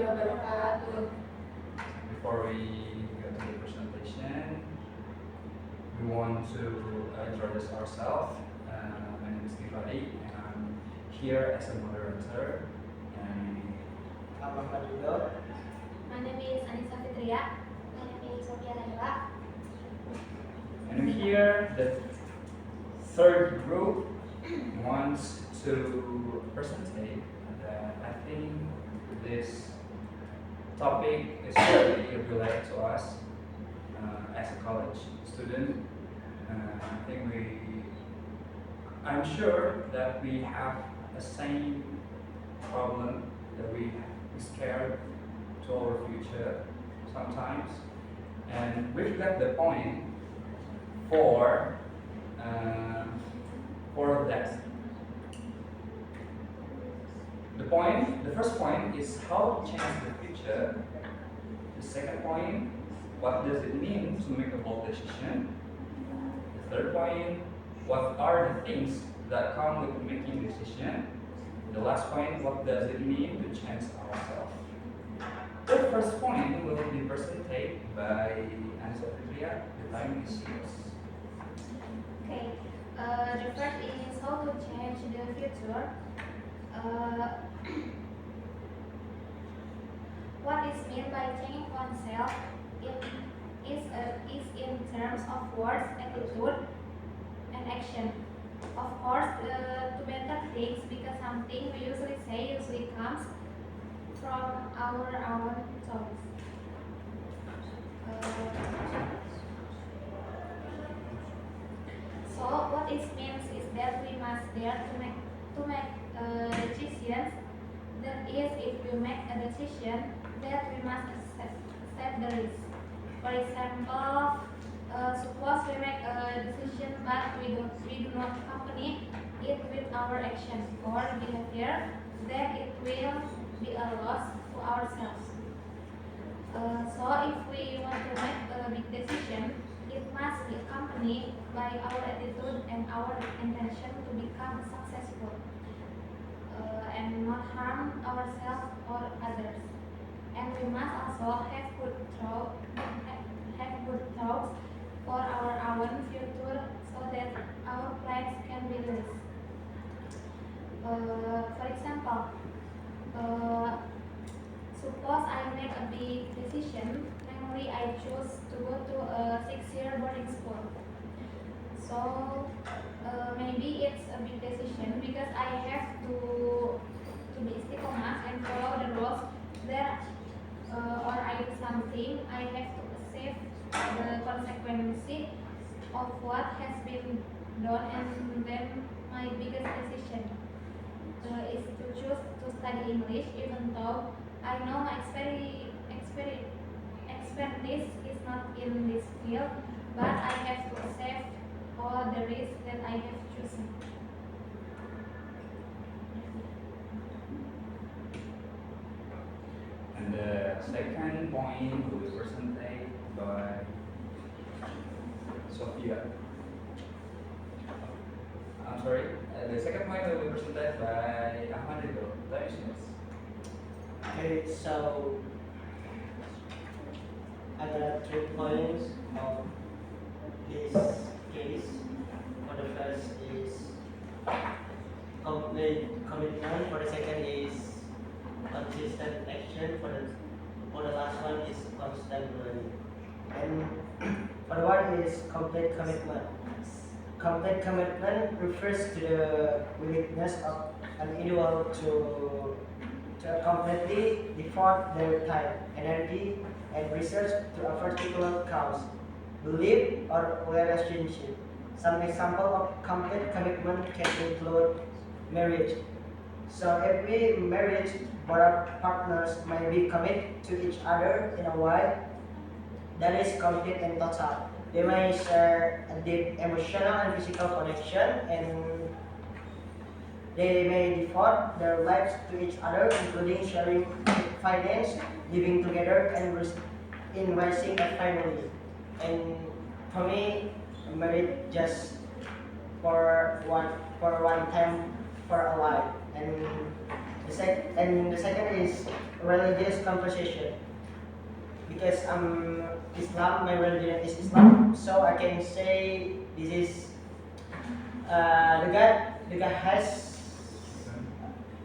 wabarakatuh. Before we go to the presentation, we want to introduce ourselves. My name is Givari, and I'm here as a moderator. And I'm Ahmad Yudo. My name is Anissa Fitria. My name is Sophia Laila. And here, the third group wants to present that I think this topic is very related to us as a college student. I'm sure that we have the same problem that we scared to our future sometimes, and we've got the point for that. The first point is how to change the future. The second point, what does it mean to make a bold decision? The third point, what are the things that come with making a decision? The last point, what does it mean to change ourselves? The first point will be presented by Anissa Fitria. The time is yours. Okay. The first is how to change the future. What is meant by changing oneself is in terms of words, attitude, and action. Of course, to better things, because something we usually say usually comes from our own thoughts. So what it means is that we must dare to make decisions. That is, if we make a decision, that we must accept the risk. For example, suppose we make a decision but we do not accompany it with our action or behavior, then it will be a loss to ourselves. So if we want to make a big decision, it must be accompanied by our attitude and our intention to become successful and not harm ourselves or others. And we must also have good thoughts for our own future, so that our plans can be realized. For example, suppose I make a big decision, namely I choose to go to a 6-year boarding school. So maybe it's a big decision because I have to be istiqomah and follow the rules there, or I do something, I have to accept the consequences of what has been done, and then my biggest decision is to choose to study English, even though I know my expertise is not in this field, but I have to accept all the risks that I have chosen. And the second point will be presented by Sophia. I'm sorry. The second point will be presented by Ahmad Yudo. Time is yours. Okay, so I got 3 points of this case. For the first is complete commitment. For the second is consistent action. For the last one is constant learning. And for the one is complete commitment. Complete commitment refers to the willingness of an individual to completely devote their time, energy, and research to a particular cause, belief, or relationship. Some example of complete commitment can include marriage. So every marriage, both partners may be committed to each other in a way that is complete and total. They may share a deep emotional and physical connection, and they may devote their lives to each other, including sharing finance, living together, and in raising a family. And for me, marriage just for one time for a life. And the second is religious conversation. Because Islam, my religion is Islam, so I can say this is the God has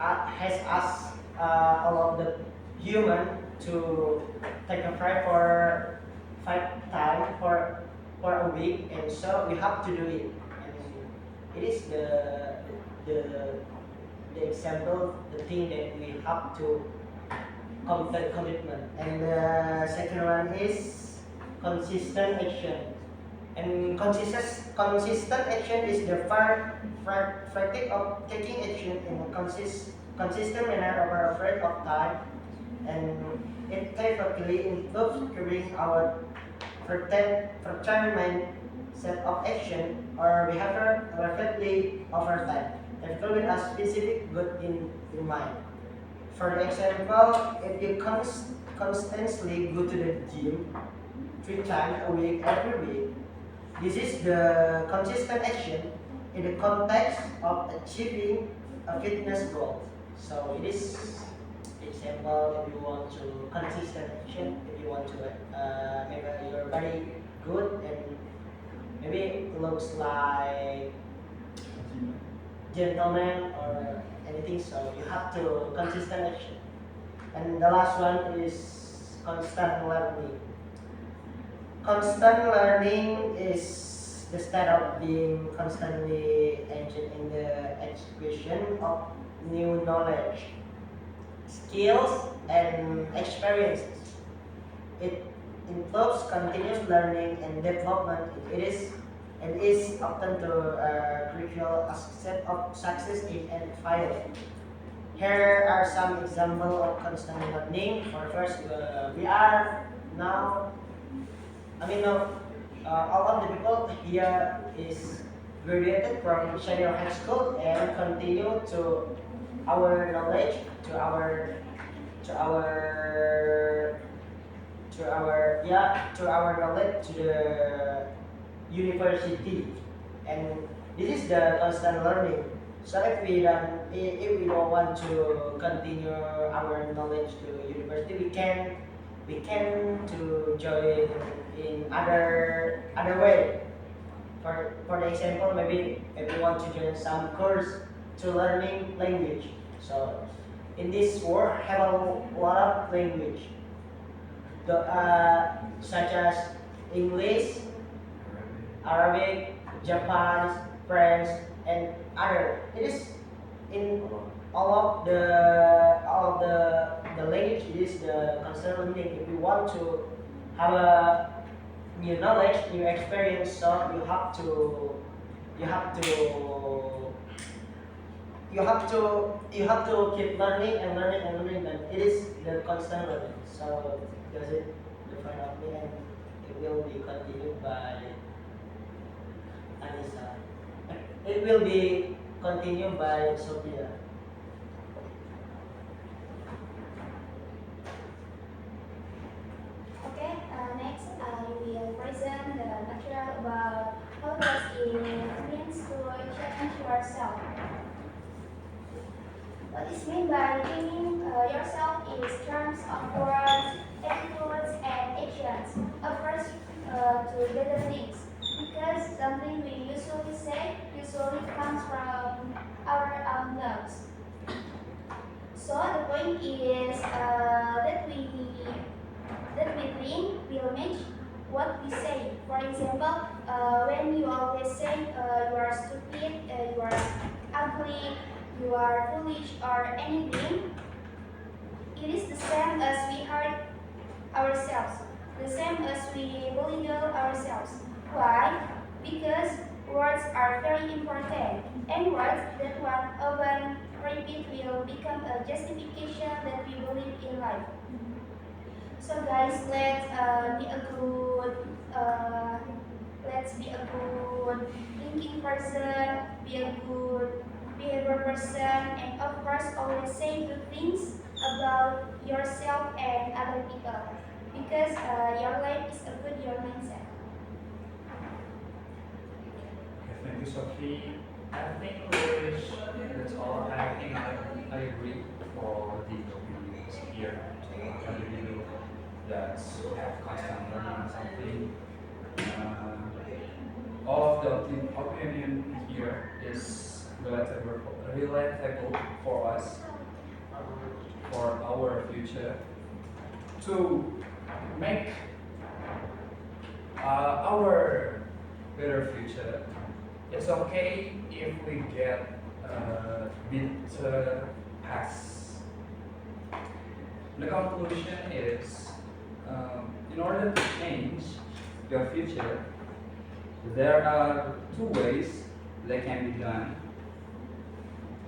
asked all of the human to take a prayer for 5 times for a week, and so we have to do it. And it is the example, the thing that we have to complete commitment. And the second one is consistent action. And consistent action is the practice of taking action in a consistent manner over a period of time, and it typically involves carrying our determined set of action or behavior rapidly over time, and with a specific goal in mind. For example, if you constantly go to the gym 3 times a week every week, this is the consistent action in the context of achieving a fitness goal. So it is example if you want to consistent action, if you want to make your body good and maybe it looks like gentleman or anything, so you have to consistent action. And the last one is constant learning. Constant learning is the state of being constantly engaged in the acquisition of new knowledge, skills, and experiences. It involves continuous learning and development. It is often the crucial aspect of success in and failure. Here are some examples of constant learning. For first, we are now all of the people here is graduated from senior high school and continue to our knowledge, to our knowledge to the university, and this is the constant learning. So if we don't want to continue our knowledge to university, we can to join in other way. For the example, maybe if you want to join some course to learning language. So in this world have a lot of language, such as English, Arabic, Japanese, French, and other. It is in all of the language. It is the constant learning. If you want to have a new knowledge, new experience, so you have to keep learning and learning and learning, and it is the constant learning. So does it define of me, and it will be continued by Anissa. It will be continued by Sophia. Okay, next I will present the material about how does it means to challenge yourself. What is meant by training yourself is terms of words, attitudes, and actions. First, to better things, because something we usually say usually comes from our own lives. So the point is that we think will match what we say. For example, when you always say you are stupid, you are ugly, you are foolish, or anything, it is the same as we hurt ourselves, the same as we belittle ourselves. Why? Because words are very important, and words that one often repeat will become a justification that we believe in life. So guys, let's be a good thinking person, be a good behavior person, and of course always say good things about yourself and other people, because your life is a good your mindset. Okay, thank you, Sophie. I think that's all. I think I agree for the is here to review that we have constant learning or something. All of the opinion here is relatable for us, for our future, to make our better future. It's okay if we get a bit past. The conclusion is, in order to change your future, there are two ways that can be done.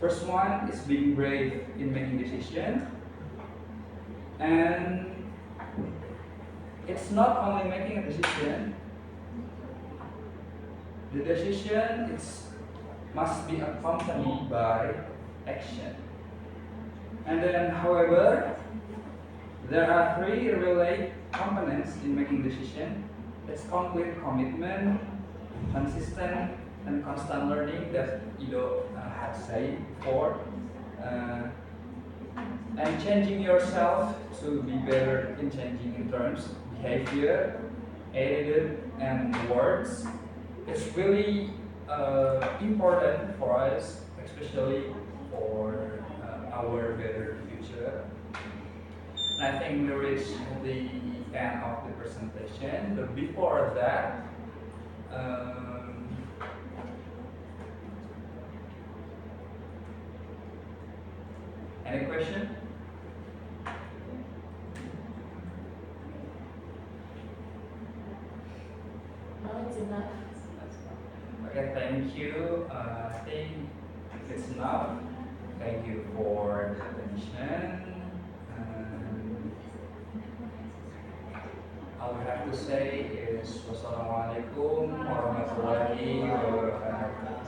First one is being brave in making decisions, and it's not only making a decision. The decision must be accompanied by action. And then, however, there are three related components in making decision. It's complete commitment, consistent, and constant learning that Ido had said before. And changing yourself to be better in changing in terms, behavior, attitude, and words. It's really important for us, especially for our better future. And I think we reached the end of the presentation. But before that, any question? No, it's enough. Okay, thank you. I think it's enough. Thank you for the attention. All we have to say is wassalamualaikum warahmatullahi wabarakatuh.